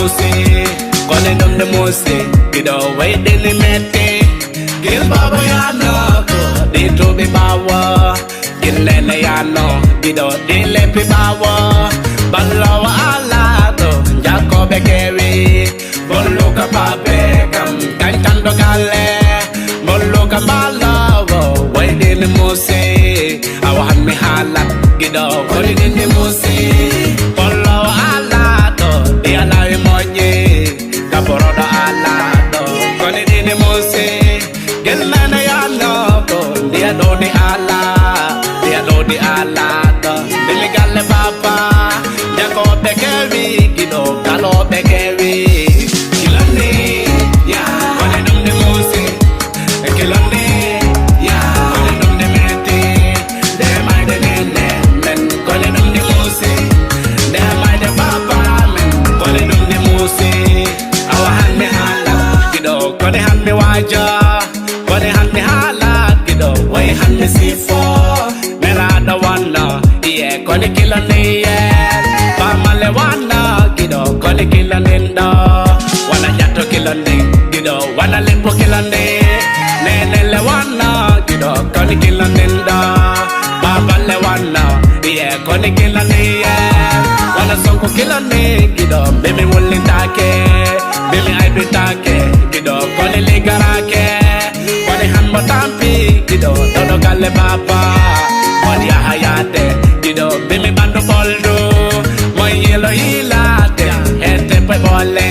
musi, kone dum de musi, gido wait in the mete, gil baba ya no, di to be bawa, gil nene ya no, gido di lepi bawa, balawa ala to, Jacob Kerry, boluka pape, kam kantando gale, boluka balawa, wait in the musi, awan mi halat, gido wait in the musi, balawa ala to, di ala imonye, kaporoda ala to, kone in the musi, gil nene ya no, dia do di ala, dia do di ala to, dili gale papa, Jacob Kerry, gido galo Kerry, kilone, ya, kone dum de musi, kilone, ya, kone dum de meti, de mai de nene, men kone dum de musi, de mai de papa, men kone dum de musi, awa han me hala, gido kone han me waja, kone han me hala, gido way han me sifo, mela da wanna, yeah, kone kilone, yeah, pamale wanna, gido kone kilone ndo, wana jato kilone, gido wana limpo kilone, nene le wanna, gido kone kilone ndo, baba le wanna, yeah, kone kilone, yeah, wana sonko kilone, gido bimi wuli take, bimi aibi take, gido kone ligarake, kone hanbo tampi, gido todo gale baba, kone hayate, gido bimi bando boldo, moy yelo hilate, ete pe bole,